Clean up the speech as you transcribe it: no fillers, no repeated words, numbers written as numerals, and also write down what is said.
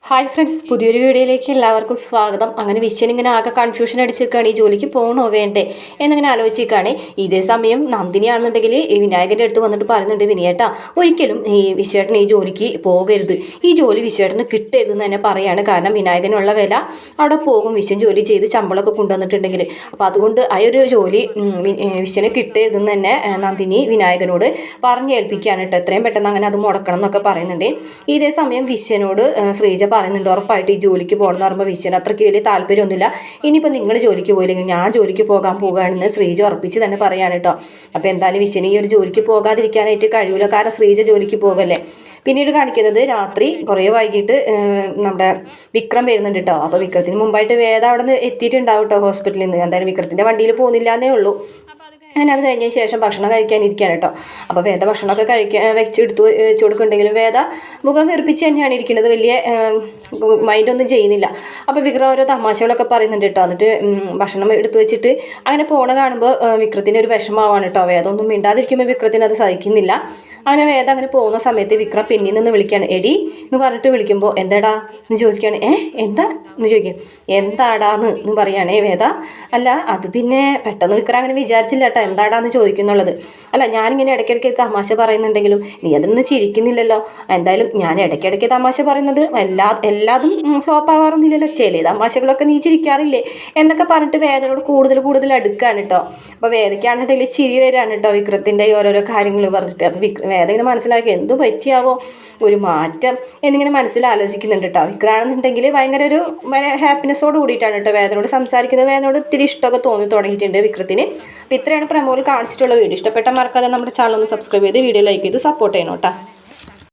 Hi friends, പുതിയൊരു വീഡിയോയിലേക്ക് എല്ലാവർക്കും സ്വാഗതം. അങ്ങനെ വിശ്വനിങ്ങനെ ആകെ കൺഫ്യൂഷൻ അടിച്ചിരിക്കുകയാണ്. ഈ ജോലിക്ക് പോകണോ വേണ്ടേ എന്നിങ്ങനെ ആലോചിച്ചിരിക്കുകയാണ്. ഇതേ സമയം നന്ദിനിയാണെന്നുണ്ടെങ്കിൽ ഈ വിനായകൻ്റെ അടുത്ത് വന്നിട്ട് പറയുന്നുണ്ട്, വിനയേട്ടാ ഒരിക്കലും ഈ വിശ്വേട്ടൻ ഈ ജോലിക്ക് പോകരുത്, ഈ ജോലി വിശ്വേട്ടന് കിട്ടരുതെന്ന് തന്നെ പറയാണ്. കാരണം വിനായകനുള്ള വില അവിടെ പോകും, വിശ്വൻ ജോലി ചെയ്ത് ശമ്പളമൊക്കെ കൊണ്ടുവന്നിട്ടുണ്ടെങ്കിൽ. അപ്പോൾ അതുകൊണ്ട് ആ ഒരു ജോലി വിശ്വന് കിട്ടരുതെന്ന് തന്നെ നന്ദിനി വിനായകനോട് പറഞ്ഞേൽപ്പിക്കുകയാണ് കേട്ടോ. എത്രയും പെട്ടെന്ന് അങ്ങനെ അത് മുടക്കണം എന്നൊക്കെ പറയുന്നുണ്ട്. ഇതേ സമയം വിശ്വനോട് ശ്രീജ പറയുന്നുണ്ട്, ഉറപ്പായിട്ട് ഈ ജോലിക്ക് പോകണമെന്ന് പറയുമ്പോൾ വിശ്വന് അത്രയ്ക്ക് വലിയ താല്പര്യമൊന്നുമില്ല. ഇനിയിപ്പോൾ നിങ്ങൾ ജോലിക്ക് പോയില്ലെങ്കിൽ ഞാൻ ജോലിക്ക് പോകാൻ പോകുകയാണെന്ന് ശ്രീജ ഉറപ്പിച്ച് തന്നെ പറയാണ് കേട്ടോ. അപ്പോൾ എന്തായാലും വിശ്വന് ഈ ഒരു ജോലിക്ക് പോകാതിരിക്കാനായിട്ട് കഴിയില്ല, കാരണം ശ്രീജ ജോലിക്ക് പോകല്ലേ. പിന്നീട് കാണിക്കുന്നത് രാത്രി കുറേ വൈകിട്ട് നമ്മുടെ വിക്രം വരുന്നുണ്ട് കേട്ടോ. അപ്പോൾ വിക്രത്തിന് മുമ്പായിട്ട് വേദ അവിടെ നിന്ന് എത്തിയിട്ടുണ്ടാവും കേട്ടോ ഹോസ്പിറ്റലിൽ നിന്ന്. എന്തായാലും വിക്രത്തിൻ്റെ വണ്ടിയിൽ പോകുന്നില്ല എന്നേ ഉള്ളൂ. അങ്ങനെ അത് കഴിഞ്ഞ ശേഷം ഭക്ഷണം കഴിക്കാനിരിക്കുകയാണ് കേട്ടോ. അപ്പോൾ വേദ ഭക്ഷണമൊക്കെ വെച്ച് കൊടുക്കുന്നുണ്ടെങ്കിലും വേദ മുഖം വീർപ്പിച്ച് തന്നെയാണ് ഇരിക്കുന്നത്, വലിയ മൈൻഡൊന്നും ചെയ്യുന്നില്ല. അപ്പോൾ വിക്രം ഓരോ തമാശകളൊക്കെ പറയുന്നുണ്ട് കേട്ടോ. എന്നിട്ട് ഭക്ഷണം എടുത്തു വെച്ചിട്ട് അങ്ങനെ പോണ കാണുമ്പോൾ വിക്രത്തിന് ഒരു വിഷമമാവാണ് കേട്ടോ. വേദ ഒന്നും മിണ്ടാതിരിക്കുമ്പോൾ വിക്രത്തിന് അത് സഹിക്കുന്നില്ല. അങ്ങനെ വേദ അങ്ങനെ പോകുന്ന സമയത്ത് വിക്രം പിന്നിൽ നിന്ന് വിളിക്കുകയാണ്, എടി എന്ന് പറഞ്ഞിട്ട് വിളിക്കുമ്പോൾ എന്താടാ എന്ന് ചോദിക്കുകയാണ്. എന്താ എന്ന് ചോദിക്കും. എന്താടാന്ന് പറയുകയാണേ വേദ. അല്ല അത് പിന്നെ പെട്ടെന്ന് വിക്രം അങ്ങനെ വിചാരിച്ചില്ല കേട്ടോ എന്താടാന്ന് ചോദിക്കുന്നുള്ളത്. അല്ല ഞാനിങ്ങനെ ഇടയ്ക്കിടയ്ക്ക് തമാശ പറയുന്നുണ്ടെങ്കിലും നീ അതൊന്നും ചിരിക്കുന്നില്ലല്ലോ. എന്തായാലും ഞാൻ ഇടയ്ക്കിടയ്ക്ക് തമാശ പറയുന്നത് എല്ലാതും ഫ്ലോപ്പ് ആവാറൊന്നുമില്ലല്ലോ, ചില തമാശകളൊക്കെ നീ ചിരിക്കാറില്ലേ എന്നൊക്കെ പറഞ്ഞിട്ട് വേദനയോട് കൂടുതൽ അടുക്കുകയാണ് കേട്ടോ. അപ്പോൾ വേദയ്ക്കാണെന്നുണ്ടെങ്കിൽ ചിരി വരികയാണ് കേട്ടോ വിക്രത്തിൻ്റെ ഓരോരോ കാര്യങ്ങൾ പറഞ്ഞിട്ട്. അപ്പോൾ വേദ ഇങ്ങനെ മനസ്സിലാക്കി എന്ത് പറ്റിയാവോ ഒരു മാറ്റം എന്നിങ്ങനെ മനസ്സിലാലോചിക്കുന്നുണ്ട് കേട്ടോ. വിക്രാണെന്നുണ്ടെങ്കിൽ ഭയങ്കര ഒരു ഹാപ്പിനെസ്സോട് കൂടിയിട്ടാണ് കേട്ടോ വേദനോട് സംസാരിക്കുന്നത്. വേദനോട് ഇത്തിരി ഇഷ്ടമൊക്കെ തോന്നി തുടങ്ങിയിട്ടുണ്ട് വിക്രത്തിന്. അപ്പോൾ ഇത്രയാണ് പ്രമോയിൽ കാണിച്ചിട്ടുള്ള വീഡിയോ. ഇഷ്ടപ്പെട്ട മറക്കാതെ നമ്മുടെ ചാനൽ ഒന്ന് സബ്സ്ക്രൈബ് ചെയ്ത് വീഡിയോ ലൈക്ക് ചെയ്ത് സപ്പോർട്ട് ചെയ്യണം കേട്ടോ.